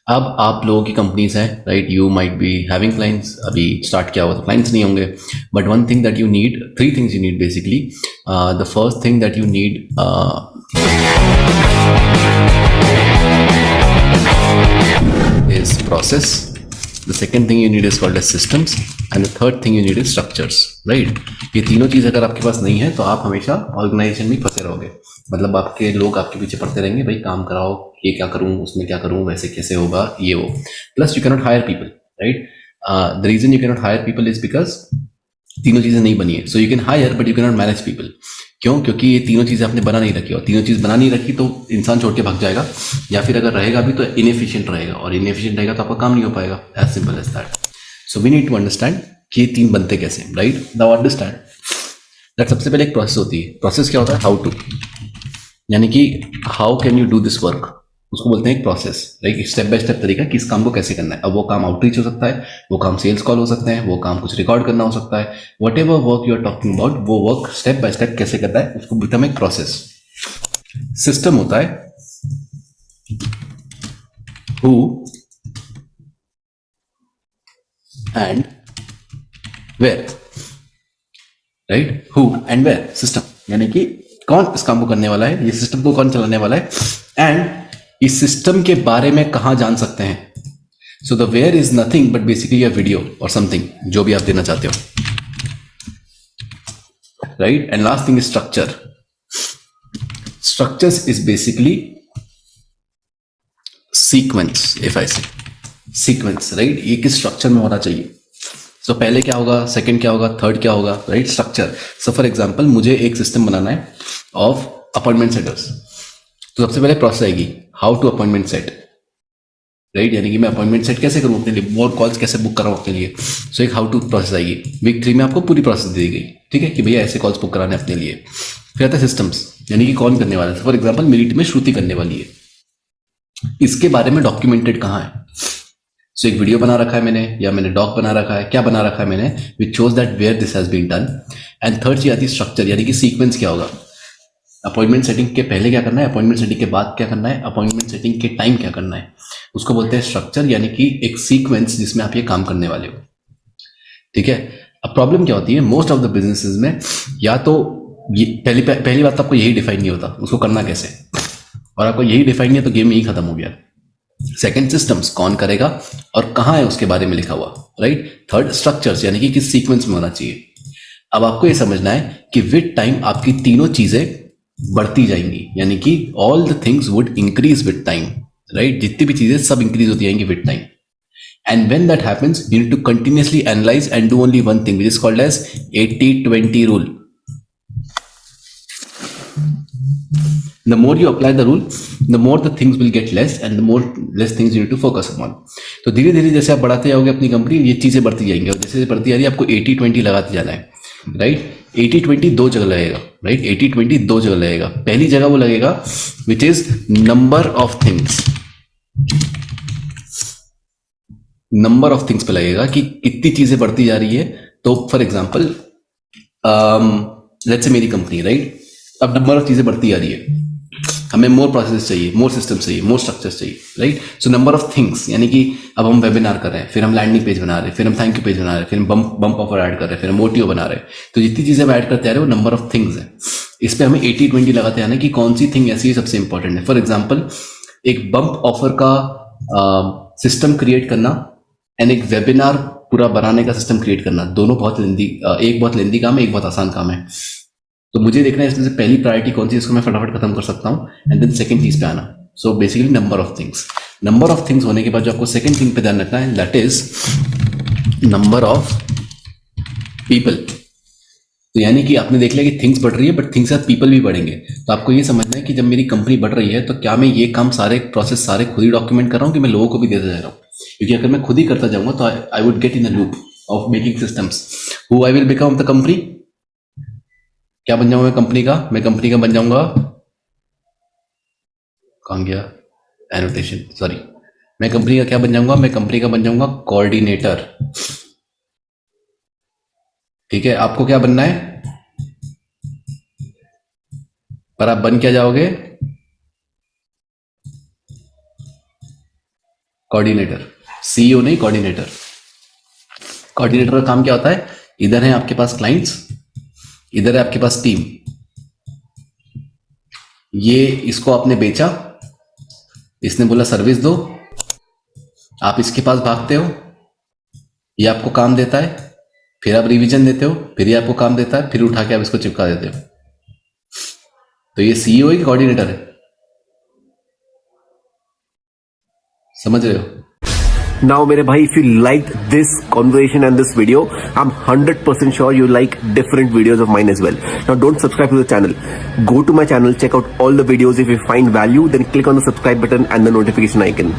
अब आप लोगों की कंपनीज हैं, right? You might be having clients, अभी स्टार्ट किया हुआ तो क्लाइंट्स नहीं होंगे, but one thing that you need, three things you need basically. The first thing that you need is process. The second thing you need is called as systems, and the third thing you need is structures, right? ये तीनों चीज़ अगर आपके पास नहीं है तो आप हमेशा organisation में फंसे रहोगे. मतलब आपके लोग आपके पीछे पड़ते रहेंगे, भाई काम कराओ, ये क्या करूँ, उसमें क्या करूँ, वैसे कैसे होगा, ये वो. Plus you cannot hire people, right? The reason you cannot hire people is because तीनों चीजें नहीं बनी है. So you can hire but you can not manage people. क्यों? क्योंकि ये तीनों चीजें आपने बना नहीं रखी, और तीनों चीज बना नहीं रखी तो इंसान छोड़ के भाग जाएगा, या फिर अगर रहेगा भी तो इनएफिशिएंट रहेगा, और इनएफिशिएंट रहेगा तो आपका काम नहीं हो पाएगा. As simple as that. So we need to understand कि ये तीन बनते कैसे, राइट? नाउ अंडरस्टैंड दैट सबसे पहले एक प्रोसेस होती है. प्रोसेस क्या होता है? हाउ टू, यानी कि how can you do this work, उसको बोलते हैं एक प्रोसेस. लाइक एक स्टेप बाय स्टेप तरीका कि इस काम को कैसे करना है. अब वो काम आउटरीच हो सकता है, वो काम सेल्स कॉल हो सकते हैं, वो काम कुछ रिकॉर्ड करना हो सकता है. Whatever work you are talking about, वो वर्क स्टेप बाय स्टेप कैसे करना है, उसको बोलते हैं एक प्रोसेस. सिस्टम होता है who and where, right? Who and where, system, यानी कि कौन इस काम को करने वाला है, ये सिस्टम को कौन चलाने वाला है, एंड इस सिस्टम के बारे में कहां जान सकते हैं. So the where is nothing but basically a video और समथिंग, जो भी आप देना चाहते हो, right? And last thing is structure. Structures is basically sequence. If I say sequence, right? ये किस स्ट्रक्चर में होना चाहिए. सो पहले क्या होगा, सेकंड क्या होगा, थर्ड क्या होगा, right? Structure. So for example मुझे एक सिस्टम बनाना है ऑफ अपॉइंटमेंट सेटर्स. तो सबसे पहले प्रोसेस आएगी how to appointment set, right? यानी कि मैं अपॉइंटमेंट सेट कैसे करूं अपने लिए, मोर कॉल्स कैसे बुक कराऊं अपने लिए. सो एक हाउ टू प्रोसेस आएगी. वीक 3 में आपको पूरी प्रोसेस दी गई, ठीक है, कि भैया ऐसे कॉल्स बुक कराने अपने लिए. फिर आता है सिस्टम्स, यानी कि कौन करने वाला है. फॉर एग्जाम्पल मेरी टीम में श्रुति करने वाली है, इसके बारे में डॉक्यूमेंटेड कहाँ है. सो एक वीडियो बना रखा है मैंने, या मैंने डॉक बना रखा है, क्या बना रखा है मैंने, which shows that where this has been done. And third चीज आती है स्ट्रक्चर, यानी कि सीक्वेंस क्या होगा. अपॉइंटमेंट सेटिंग के पहले क्या करना है, अपॉइंटमेंट सेटिंग के बाद क्या करना है, अपॉइंटमेंट सेटिंग के टाइम क्या करना है, उसको बोलते हैं स्ट्रक्चर, यानी कि एक सीक्वेंस जिसमें आप ये काम करने वाले हो, ठीक है. अब प्रॉब्लम क्या होती है मोस्ट ऑफ द बिजनेसेस में, या तो ये पहली बात तो आपको यही डिफाइन नहीं होता उसको करना कैसे, और आपको यही डिफाइन नहीं है तो गेम यही खत्म हो गया. सेकंड सिस्टम्स, कौन करेगा और कहाँ है उसके बारे में लिखा हुआ, राइट? थर्ड स्ट्रक्चर्स, यानी कि किस सीक्वेंस में होना चाहिए. अब आपको ये समझना है कि विद टाइम आपकी तीनों चीजें बढ़ती जाएंगी, यानी कि all the things would increase with time, right? जितनी भी चीजें सब इंक्रीज होती जाएंगी with time. And when that happens, you need to continuously analyze and do only one thing, which is called as 80-20 rule. The more you apply the rule, the more the things will get less, and the more less things you need to focus upon. तो धीरे धीरे जैसे आप बढ़ाते जाओगे अपनी company, ये चीजें बढ़ती जाएंगी, और जैसे बढ़ती जा रही है आपको 80-20 लगाते जाना है, राइट? 80-20 दो जगह लगेगा, राइट? 80-20 दो जगह लगेगा. पहली जगह वो लगेगा which is number of things. Number of things पे लगेगा कि कितनी चीजें बढ़ती जा रही है. तो फॉर एग्जाम्पल लेट्स से मेरी कंपनी, राइट? अब नंबर ऑफ चीजें बढ़ती जा रही है, हमें मोर प्रोसेस चाहिए, मोर सिस्टम चाहिए, मोर स्ट्रक्चर्स चाहिए, right? So number of things, यानी कि अब हम वेबिनार कर रहे हैं, फिर हम लैंडिंग पेज बना रहे हैं, फिर हम थैंक यू पेज बना रहे हैं, फिर हम बम्प ऑफर ऐड कर रहे हैं, फिर हम ओटीओ बना रहे हैं. तो जितनी चीजें हम ऐड करते आ रहे हैं वो नंबर ऑफ थिंग्स है. इस पर हमें 80-20 लगाते आना कि कौन सी थिंग ऐसी सबसे इंपॉर्टेंट है. फॉर एग्जाम्पल एक बम्प ऑफर का सिस्टम क्रिएट करना एंड एक वेबिनार पूरा बनाने का सिस्टम क्रिएट करना, दोनों बहुत लेंदी, एक बहुत लेंदी काम है, एक बहुत आसान काम है. तो मुझे देखना है इसमें से पहली प्रायोरिटी कौन सी, इसको मैं फटाफट खत्म कर सकता हूँ, एंड देन सेकंड चीज पे आना. So basically number of things. Number of things होने के बाद जो आपको सेकंड थिंग पे ध्यान रखना है, that is number of people. तो यानी कि आपने देख लिया कि थिंग्स बढ़ रही है, बट थिंग्स साथ पीपल भी बढ़ेंगे. तो आपको ये समझना है कि जब मेरी कंपनी बढ़ रही है तो क्या मैं ये काम सारे प्रोसेस सारे खुद ही डॉक्यूमेंट कर रहा हूँ कि मैं लोगों को भी देता जा रहा हूँ. क्योंकि अगर मैं खुद ही करता जाऊंगा तो I would get in a loop of making systems. Who I will become the company, क्या बन जाऊंगा मैं कंपनी का, मैं कंपनी का बन जाऊंगा, कहां गया एनोटेशन, सॉरी. मैं कंपनी का क्या बन जाऊंगा, मैं कंपनी का बन जाऊंगा कोऑर्डिनेटर. ठीक है, आपको क्या बनना है, पर आप बन क्या जाओगे, कोऑर्डिनेटर, सीईओ नहीं, कोऑर्डिनेटर। कोऑर्डिनेटर का काम क्या होता है? इधर है आपके पास क्लाइंट्स, इधर है आपके पास टीम। ये इसको आपने बेचा, इसने बोला सर्विस दो, आप इसके पास भागते हो, ये आपको काम देता है, फिर आप रिवीजन देते हो, फिर ये आपको काम देता है, फिर उठा के आप इसको चिपका देते हो। तो ये सीईओ है कि कोऑर्डिनेटर है? समझ रहे हो? Now, मेरे भाई, if you liked this conversation and this video, I'm 100% sure you like different videos of mine as well. Now, don't subscribe to the channel. Go to my channel, check out all the videos. If you find value, then click on the subscribe button and the notification icon.